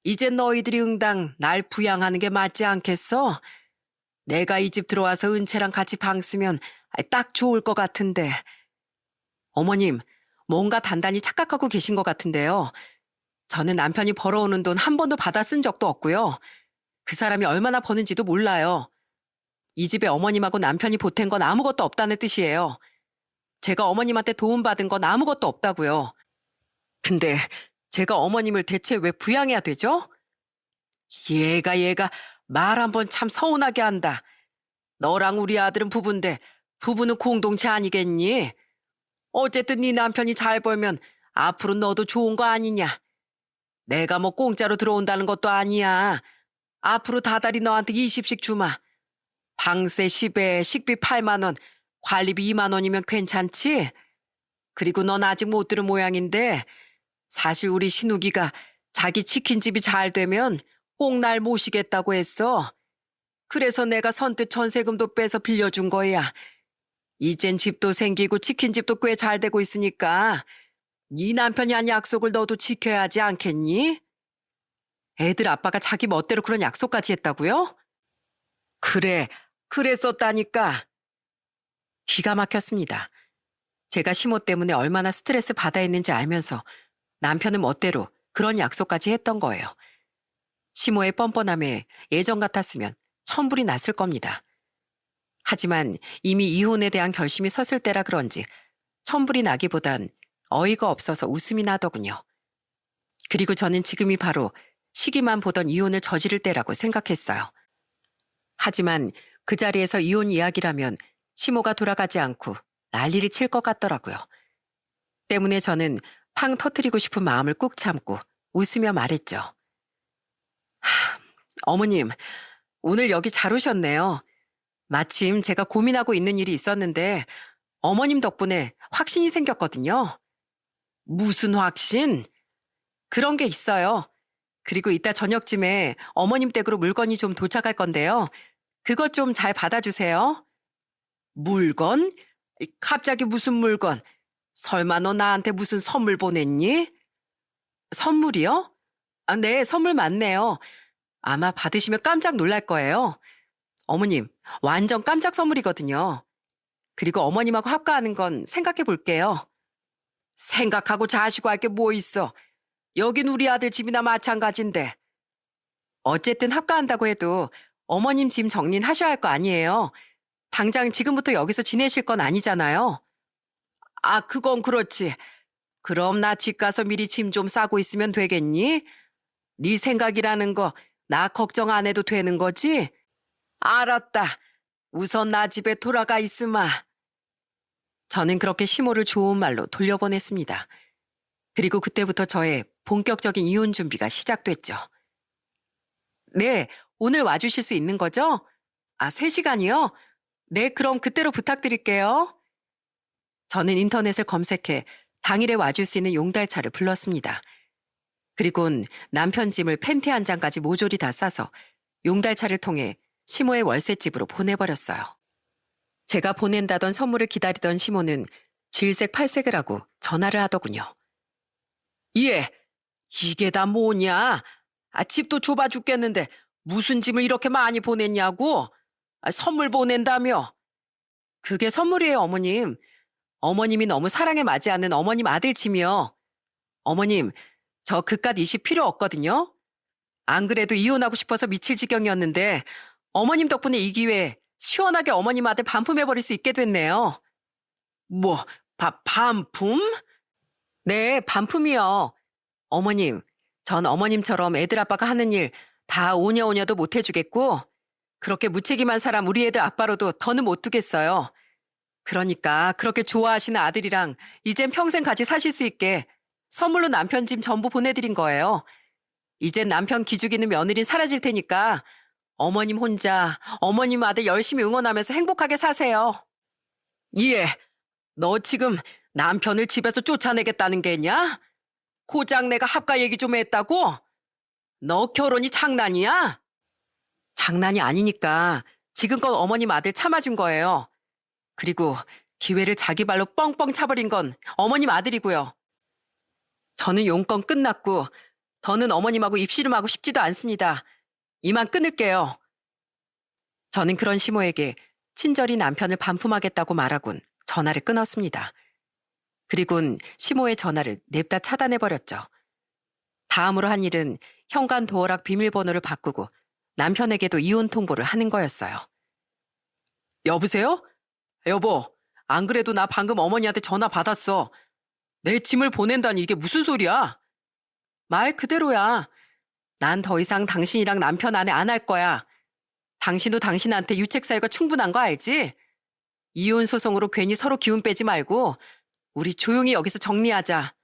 이제 너희들이 응당 날 부양하는 게 맞지 않겠어? 내가 이 집 들어와서 은채랑 같이 방 쓰면 딱 좋을 것 같은데. 어머님, 뭔가 단단히 착각하고 계신 것 같은데요. 저는 남편이 벌어오는 돈 한 번도 받아 쓴 적도 없고요. 그 사람이 얼마나 버는지도 몰라요. 이 집에 어머님하고 남편이 보탠 건 아무것도 없다는 뜻이에요. 제가 어머님한테 도움받은 건 아무것도 없다고요. 근데 제가 어머님을 대체 왜 부양해야 되죠? 얘가 말 한 번 참 서운하게 한다. 너랑 우리 아들은 부부인데 부부는 공동체 아니겠니? 어쨌든 네 남편이 잘 벌면 앞으로 너도 좋은 거 아니냐. 내가 뭐 공짜로 들어온다는 것도 아니야. 앞으로 다달이 너한테 20씩 주마. 방세 10에 식비 8만 원, 관리비 2만 원이면 괜찮지? 그리고 넌 아직 못 들은 모양인데 사실 우리 신우기가 자기 치킨집이 잘 되면 꼭 날 모시겠다고 했어. 그래서 내가 선뜻 전세금도 빼서 빌려준 거야. 이젠 집도 생기고 치킨집도 꽤 잘 되고 있으니까 네 남편이 한 약속을 너도 지켜야 하지 않겠니? 애들 아빠가 자기 멋대로 그런 약속까지 했다고요? 그래, 그랬었다니까. 기가 막혔습니다. 제가 시모 때문에 얼마나 스트레스 받아 있는지 알면서 남편은 멋대로 그런 약속까지 했던 거예요. 시모의 뻔뻔함에 예전 같았으면 천불이 났을 겁니다. 하지만 이미 이혼에 대한 결심이 섰을 때라 그런지 천불이 나기보단 어이가 없어서 웃음이 나더군요. 그리고 저는 지금이 바로 시기만 보던 이혼을 저지를 때라고 생각했어요. 하지만 그 자리에서 이혼 이야기라면 시모가 돌아가지 않고 난리를 칠 것 같더라고요. 때문에 저는 팡 터뜨리고 싶은 마음을 꾹 참고 웃으며 말했죠. 어머님, 오늘 여기 잘 오셨네요. 마침 제가 고민하고 있는 일이 있었는데 어머님 덕분에 확신이 생겼거든요. 무슨 확신? 그런 게 있어요. 그리고 이따 저녁쯤에 어머님 댁으로 물건이 좀 도착할 건데요. 그것 좀 잘 받아주세요. 물건? 갑자기 무슨 물건? 설마 너 나한테 무슨 선물 보냈니? 선물이요? 아, 네, 선물 많네요. 아마 받으시면 깜짝 놀랄 거예요. 어머님, 완전 깜짝 선물이거든요. 그리고 어머님하고 합가하는 건 생각해 볼게요. 생각하고 자시고 할 게 뭐 있어. 여긴 우리 아들 집이나 마찬가지인데. 어쨌든 합가한다고 해도 어머님 짐 정리는 하셔야 할 거 아니에요. 당장 지금부터 여기서 지내실 건 아니잖아요. 아, 그건 그렇지. 그럼 나 집 가서 미리 짐 좀 싸고 있으면 되겠니? 네 생각이라는 거 나 걱정 안 해도 되는 거지? 알았다. 우선 나 집에 돌아가 있으마. 저는 그렇게 시모를 좋은 말로 돌려보냈습니다. 그리고 그때부터 저의 본격적인 이혼 준비가 시작됐죠. 네, 오늘 와주실 수 있는 거죠? 아, 3시간이요? 네, 그럼 그때로 부탁드릴게요. 저는 인터넷을 검색해 당일에 와줄 수 있는 용달차를 불렀습니다. 그리곤 남편 짐을 팬티 한 장까지 모조리 다 싸서 용달차를 통해 시모의 월세집으로 보내버렸어요. 제가 보낸다던 선물을 기다리던 시모는 질색 팔색을 하고 전화를 하더군요. 예, 이게 다 뭐냐? 아, 집도 좁아 죽겠는데 무슨 짐을 이렇게 많이 보냈냐고? 아, 선물 보낸다며? 그게 선물이에요, 어머님. 어머님이 너무 사랑에 맞지 않는 어머님 아들 짐이요. 어머님, 저 그깟 이십 필요 없거든요. 안 그래도 이혼하고 싶어서 미칠 지경이었는데 어머님 덕분에 이 기회에 시원하게 어머님 아들 반품해버릴 수 있게 됐네요. 뭐, 반품? 네, 반품이요. 어머님, 전 어머님처럼 애들 아빠가 하는 일 다 오냐오냐도 못 해주겠고 그렇게 무책임한 사람 우리 애들 아빠로도 더는 못 두겠어요. 그러니까 그렇게 좋아하시는 아들이랑 이젠 평생 같이 사실 수 있게 선물로 남편 짐 전부 보내드린 거예요. 이젠 남편 기죽이는 며느린 사라질 테니까 어머님 혼자 어머님 아들 열심히 응원하면서 행복하게 사세요. 예, 너 지금 남편을 집에서 쫓아내겠다는 게냐? 고작 내가 합가 얘기 좀 했다고? 너 결혼이 장난이야? 장난이 아니니까 지금껏 어머님 아들 참아준 거예요. 그리고 기회를 자기 발로 뻥뻥 차버린 건 어머님 아들이고요. 저는 용건 끝났고 더는 어머님하고 입씨름하고 싶지도 않습니다. 이만 끊을게요. 저는 그런 시모에게 친절히 남편을 반품하겠다고 말하곤 전화를 끊었습니다. 그리곤 시모의 전화를 냅다 차단해버렸죠. 다음으로 한 일은 현관 도어락 비밀번호를 바꾸고 남편에게도 이혼 통보를 하는 거였어요. 여보세요? 여보, 안 그래도 나 방금 어머니한테 전화 받았어. 내 짐을 보낸다니 이게 무슨 소리야? 말 그대로야. 난 더 이상 당신이랑 남편 아내 안 할 거야. 당신도 당신한테 유책 사유가 충분한 거 알지? 이혼 소송으로 괜히 서로 기운 빼지 말고 우리 조용히 여기서 정리하자.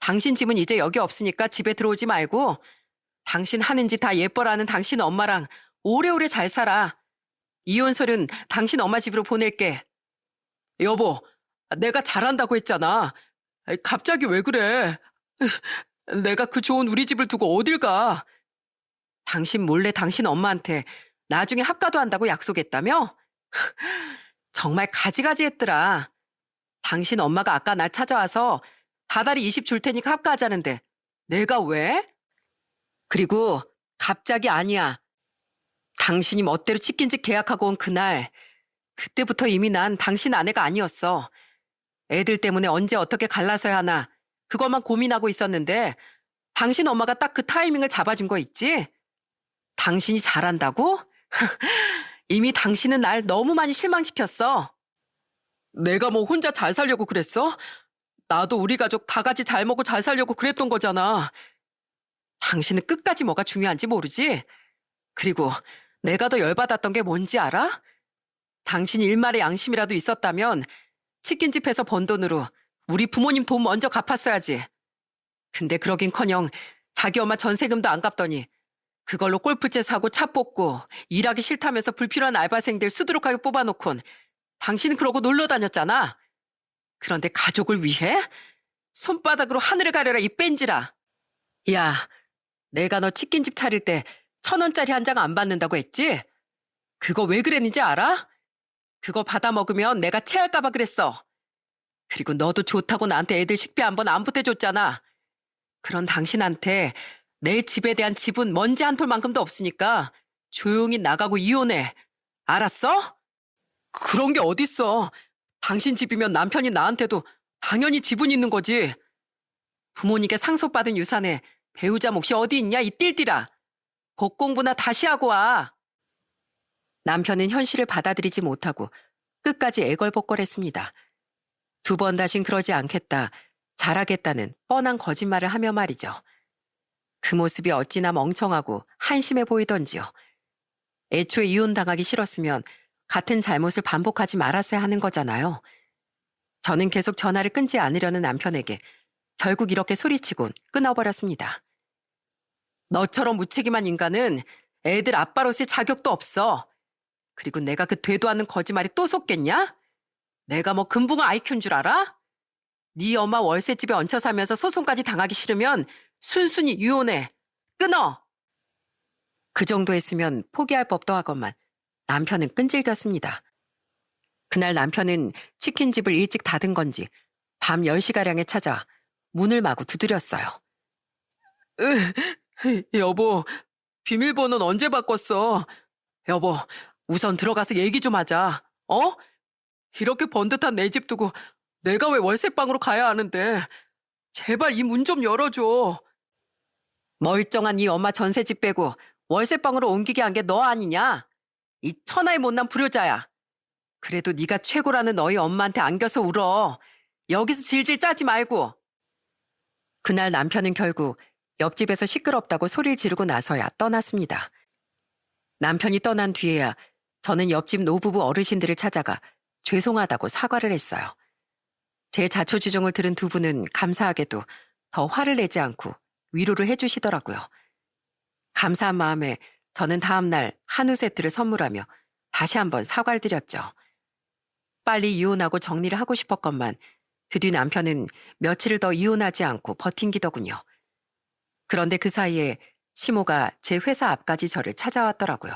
당신 집은 이제 여기 없으니까 집에 들어오지 말고 당신 하는 짓 다 예뻐라는 당신 엄마랑 오래오래 잘 살아. 이혼 서류는 당신 엄마 집으로 보낼게. 여보, 내가 잘한다고 했잖아. 갑자기 왜 그래? 내가 그 좋은 우리 집을 두고 어딜 가? 당신 몰래 당신 엄마한테 나중에 합가도 한다고 약속했다며? 정말 가지가지 했더라. 당신 엄마가 아까 날 찾아와서 다달이 20 줄 테니까 합가하자는데 내가 왜? 그리고 갑자기 아니야. 당신이 멋대로 치킨집 계약하고 온 그날, 그때부터 이미 난 당신 아내가 아니었어. 애들 때문에 언제 어떻게 갈라서야 하나 그것만 고민하고 있었는데 당신 엄마가 딱 그 타이밍을 잡아준 거 있지? 당신이 잘한다고? 이미 당신은 날 너무 많이 실망시켰어. 내가 뭐 혼자 잘 살려고 그랬어? 나도 우리 가족 다 같이 잘 먹고 잘 살려고 그랬던 거잖아. 당신은 끝까지 뭐가 중요한지 모르지? 그리고 내가 더 열받았던 게 뭔지 알아? 당신 일말의 양심이라도 있었다면 치킨집에서 번 돈으로 우리 부모님 돈 먼저 갚았어야지. 근데 그러긴커녕 자기 엄마 전세금도 안 갚더니 그걸로 골프채 사고 차 뽑고 일하기 싫다면서 불필요한 알바생들 수두룩하게 뽑아놓곤 당신은 그러고 놀러 다녔잖아. 그런데 가족을 위해? 손바닥으로 하늘을 가려라 이 뺀지라. 야, 내가 너 치킨집 차릴 때 1,000원짜리 한 장 안 받는다고 했지? 그거 왜 그랬는지 알아? 그거 받아 먹으면 내가 체할까봐 그랬어. 그리고 너도 좋다고 나한테 애들 식비 한 번 안 보태줬잖아. 그런 당신한테 내 집에 대한 지분 먼지 한 톨만큼도 없으니까 조용히 나가고 이혼해. 알았어? 그런 게 어딨어. 당신 집이면 남편이 나한테도 당연히 지분 있는 거지. 부모님께 상속받은 유산에 배우자 몫이 어디 있냐, 이 띨띨아. 법 공부나 다시 하고 와. 남편은 현실을 받아들이지 못하고 끝까지 애걸복걸했습니다. 2번 다신 그러지 않겠다, 잘하겠다는 뻔한 거짓말을 하며 말이죠. 그 모습이 어찌나 멍청하고 한심해 보이던지요. 애초에 이혼당하기 싫었으면 같은 잘못을 반복하지 말았어야 하는 거잖아요. 저는 계속 전화를 끊지 않으려는 남편에게 결국 이렇게 소리치곤 끊어버렸습니다. 너처럼 무책임한 인간은 애들 아빠로서의 자격도 없어. 그리고 내가 그 되도 않는 거짓말이 또 속겠냐? 내가 뭐 금붕어 아이큐인 줄 알아? 네 엄마 월세집에 얹혀 살면서 소송까지 당하기 싫으면 순순히 이혼해. 끊어! 그 정도 했으면 포기할 법도 하건만 남편은 끈질겼습니다. 그날 남편은 치킨집을 일찍 닫은 건지 밤 10시가량에 찾아와 문을 마구 두드렸어요. 여보, 비밀번호는 언제 바꿨어? 여보, 우선 들어가서 얘기 좀 하자. 어? 이렇게 번듯한 내 집 두고 내가 왜 월세방으로 가야 하는데. 제발 이 문 좀 열어줘. 멀쩡한 네 엄마 전세집 빼고 월세방으로 옮기게 한 게 너 아니냐? 이 천하의 못난 불효자야. 그래도 네가 최고라는 너희 엄마한테 안겨서 울어. 여기서 질질 짜지 말고. 그날 남편은 결국 옆집에서 시끄럽다고 소리를 지르고 나서야 떠났습니다. 남편이 떠난 뒤에야 저는 옆집 노부부 어르신들을 찾아가 죄송하다고 사과를 했어요. 제 자초지종을 들은 두 분은 감사하게도 더 화를 내지 않고 위로를 해주시더라고요. 감사한 마음에 저는 다음날 한우 세트를 선물하며 다시 한번 사과를 드렸죠. 빨리 이혼하고 정리를 하고 싶었건만 그 뒤 남편은 며칠을 더 이혼하지 않고 버틴기더군요. 그런데 그 사이에 시모가 제 회사 앞까지 저를 찾아왔더라고요.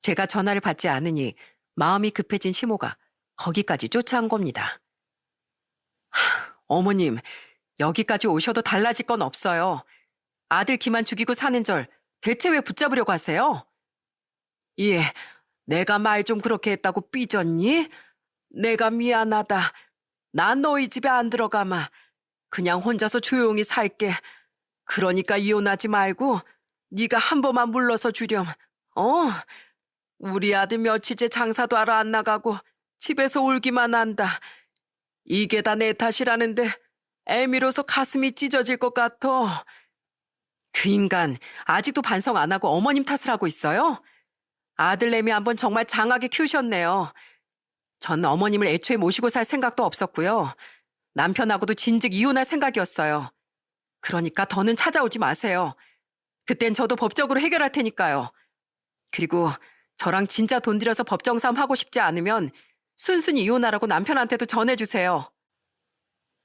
제가 전화를 받지 않으니 마음이 급해진 시모가 거기까지 쫓아온 겁니다. 어머님, 여기까지 오셔도 달라질 건 없어요. 아들 기만 죽이고 사는 절 대체 왜 붙잡으려고 하세요? 예, 내가 말 좀 그렇게 했다고 삐졌니? 내가 미안하다. 난 너희 집에 안 들어가마. 그냥 혼자서 조용히 살게. 그러니까 이혼하지 말고 네가 한 번만 물러서 주렴. 우리 아들 며칠째 장사도 하러 안 나가고 집에서 울기만 한다. 이게 다 내 탓이라는데 애미로서 가슴이 찢어질 것 같아. 그 인간 아직도 반성 안 하고 어머님 탓을 하고 있어요? 아들내미 한번 정말 장하게 키우셨네요. 전 어머님을 애초에 모시고 살 생각도 없었고요. 남편하고도 진즉 이혼할 생각이었어요. 그러니까 더는 찾아오지 마세요. 그땐 저도 법적으로 해결할 테니까요. 그리고 저랑 진짜 돈 들여서 법정 싸움 하고 싶지 않으면 순순히 이혼하라고 남편한테도 전해주세요.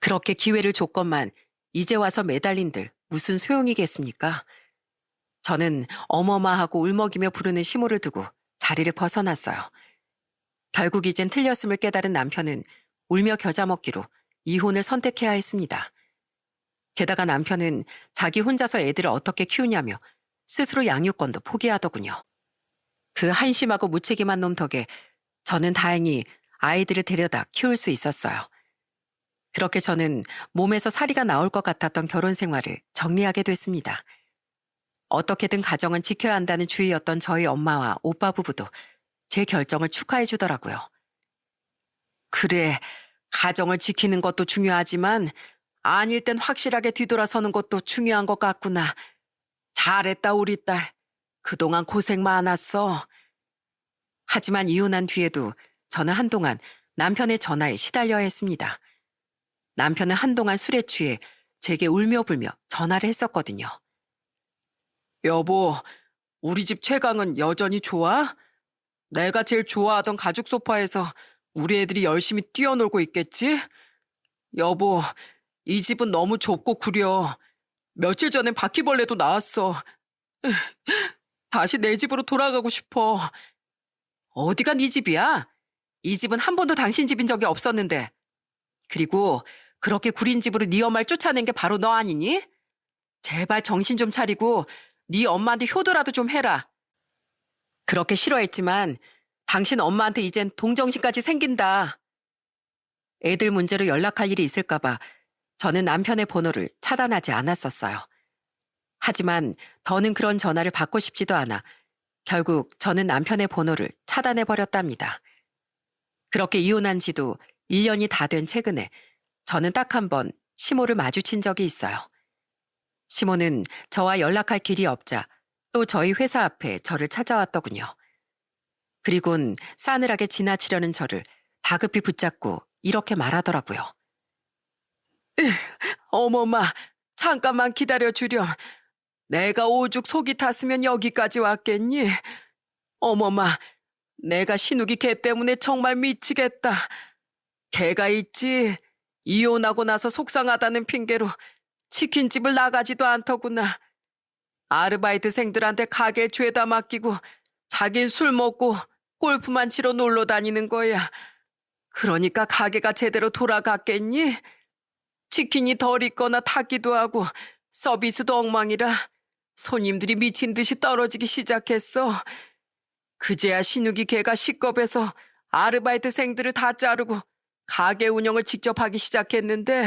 그렇게 기회를 줬건만 이제 와서 매달린들 무슨 소용이겠습니까? 저는 어머마하고 울먹이며 부르는 시모를 두고 자리를 벗어났어요. 결국 이젠 틀렸음을 깨달은 남편은 울며 겨자 먹기로 이혼을 선택해야 했습니다. 게다가 남편은 자기 혼자서 애들을 어떻게 키우냐며 스스로 양육권도 포기하더군요. 그 한심하고 무책임한 놈 덕에 저는 다행히 아이들을 데려다 키울 수 있었어요. 그렇게 저는 몸에서 사리가 나올 것 같았던 결혼 생활을 정리하게 됐습니다. 어떻게든 가정은 지켜야 한다는 주의였던 저희 엄마와 오빠 부부도 제 결정을 축하해 주더라고요. 그래, 가정을 지키는 것도 중요하지만 아닐 땐 확실하게 뒤돌아서는 것도 중요한 것 같구나. 잘했다 우리 딸. 그동안 고생 많았어. 하지만 이혼한 뒤에도 저는 한동안 남편의 전화에 시달려야 했습니다. 남편은 한동안 술에 취해 제게 울며 불며 전화를 했었거든요. 여보, 우리 집 최강은 여전히 좋아? 내가 제일 좋아하던 가죽 소파에서 우리 애들이 열심히 뛰어놀고 있겠지? 여보, 이 집은 너무 좁고 구려. 며칠 전엔 바퀴벌레도 나왔어. 다시 내 집으로 돌아가고 싶어. 어디가 네 집이야? 이 집은 한 번도 당신 집인 적이 없었는데. 그리고 그렇게 구린 집으로 네 엄마를 쫓아낸 게 바로 너 아니니? 제발 정신 좀 차리고 네 엄마한테 효도라도 좀 해라. 그렇게 싫어했지만 당신 엄마한테 이젠 동정심까지 생긴다. 애들 문제로 연락할 일이 있을까 봐 저는 남편의 번호를 차단하지 않았었어요. 하지만 더는 그런 전화를 받고 싶지도 않아 결국 저는 남편의 번호를 차단해버렸답니다. 그렇게 이혼한 지도 1년이 다 된 최근에 저는 딱 한 번 시모를 마주친 적이 있어요. 시모는 저와 연락할 길이 없자 또 저희 회사 앞에 저를 찾아왔더군요. 그리곤 싸늘하게 지나치려는 저를 다급히 붙잡고 이렇게 말하더라고요. 어머마, 잠깐만 기다려주렴. 내가 오죽 속이 탔으면 여기까지 왔겠니? 어머마, 내가 신욱이 걔 때문에 정말 미치겠다. 걔가 있지. 이혼하고 나서 속상하다는 핑계로 치킨집을 나가지도 않더구나. 아르바이트생들한테 가게 죄다 맡기고 자긴 술 먹고 골프만 치러 놀러 다니는 거야. 그러니까 가게가 제대로 돌아갔겠니? 치킨이 덜 익거나 탔기도 하고 서비스도 엉망이라 손님들이 미친 듯이 떨어지기 시작했어. 그제야 신욱이 걔가 식겁해서 아르바이트생들을 다 자르고 가게 운영을 직접 하기 시작했는데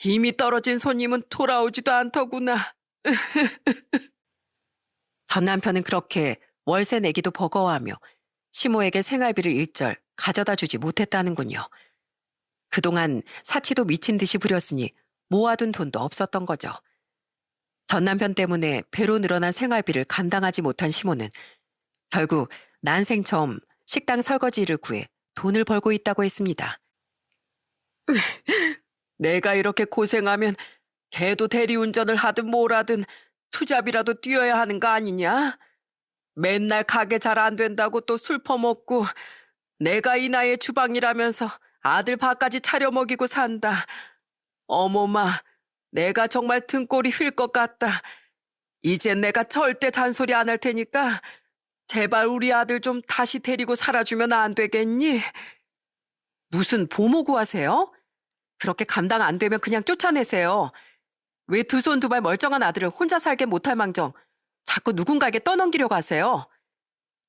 이미 떨어진 손님은 돌아오지도 않더구나. 전 남편은 그렇게 월세 내기도 버거워하며 시모에게 생활비를 일절 가져다 주지 못했다는군요. 그동안 사치도 미친 듯이 부렸으니 모아둔 돈도 없었던 거죠. 전 남편 때문에 배로 늘어난 생활비를 감당하지 못한 시모는 결국 난생 처음 식당 설거지 일을 구해 돈을 벌고 있다고 했습니다. 내가 이렇게 고생하면 걔도 대리운전을 하든 뭘 하든 투잡이라도 뛰어야 하는 거 아니냐? 맨날 가게 잘 안 된다고 또 술 퍼먹고 내가 이 나이에 주방이라면서 아들 밥까지 차려 먹이고 산다. 어머마, 내가 정말 등골이 휠 것 같다. 이젠 내가 절대 잔소리 안 할 테니까 제발 우리 아들 좀 다시 데리고 살아주면 안 되겠니? 무슨 보모 구하세요? 그렇게 감당 안 되면 그냥 쫓아내세요. 왜 두 손 두 발 멀쩡한 아들을 혼자 살게 못할 망정 자꾸 누군가에게 떠넘기려고 하세요?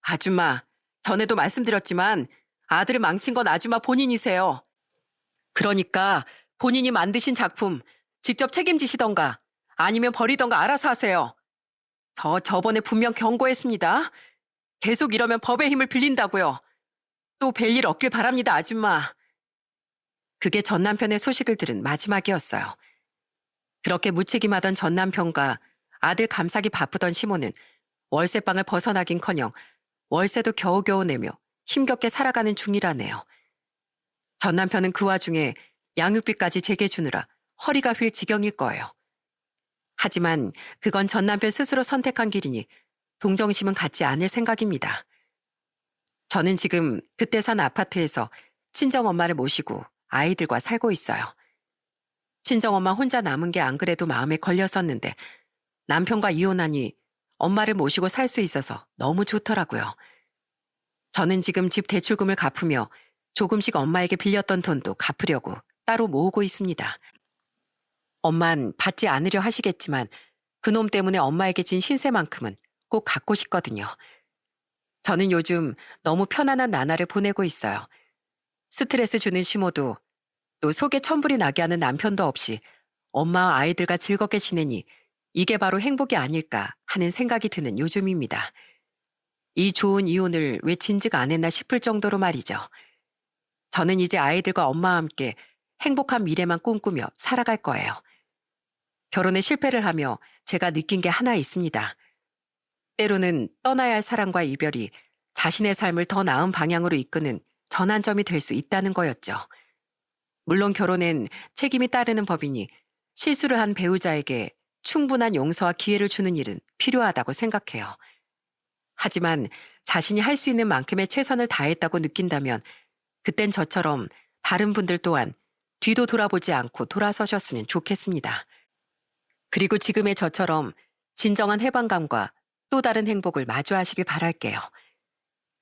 아줌마, 전에도 말씀드렸지만 아들을 망친 건 아줌마 본인이세요. 그러니까 본인이 만드신 작품 직접 책임지시던가 아니면 버리던가 알아서 하세요. 저번에 분명 경고했습니다. 계속 이러면 법의 힘을 빌린다고요. 또 뵐일 없길 바랍니다, 아줌마. 그게 전 남편의 소식을 들은 마지막이었어요. 그렇게 무책임하던 전 남편과 아들 감싸기 바쁘던 시모는 월세방을 벗어나긴커녕 월세도 겨우겨우 내며 힘겹게 살아가는 중이라네요. 전 남편은 그 와중에 양육비까지 제게 주느라 허리가 휠 지경일 거예요. 하지만 그건 전 남편 스스로 선택한 길이니 동정심은 갖지 않을 생각입니다. 저는 지금 그때 산 아파트에서 친정엄마를 모시고 아이들과 살고 있어요. 친정엄마 혼자 남은 게 안 그래도 마음에 걸렸었는데 남편과 이혼하니 엄마를 모시고 살 수 있어서 너무 좋더라고요. 저는 지금 집 대출금을 갚으며 조금씩 엄마에게 빌렸던 돈도 갚으려고 따로 모으고 있습니다. 엄만 받지 않으려 하시겠지만 그놈 때문에 엄마에게 진 신세만큼은 꼭 갚고 싶거든요. 저는 요즘 너무 편안한 나날을 보내고 있어요. 스트레스 주는 시모도 또 속에 천불이 나게 하는 남편도 없이 엄마와 아이들과 즐겁게 지내니 이게 바로 행복이 아닐까 하는 생각이 드는 요즘입니다. 이 좋은 이혼을 왜 진즉 안 했나 싶을 정도로 말이죠. 저는 이제 아이들과 엄마와 함께 행복한 미래만 꿈꾸며 살아갈 거예요. 결혼에 실패를 하며 제가 느낀 게 하나 있습니다. 때로는 떠나야 할 사람과 이별이 자신의 삶을 더 나은 방향으로 이끄는 전환점이 될 수 있다는 거였죠. 물론 결혼엔 책임이 따르는 법이니 실수를 한 배우자에게 충분한 용서와 기회를 주는 일은 필요하다고 생각해요. 하지만 자신이 할 수 있는 만큼의 최선을 다했다고 느낀다면 그땐 저처럼 다른 분들 또한 뒤도 돌아보지 않고 돌아서셨으면 좋겠습니다. 그리고 지금의 저처럼 진정한 해방감과 또 다른 행복을 마주하시길 바랄게요.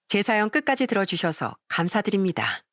제 사연 끝까지 들어주셔서 감사드립니다.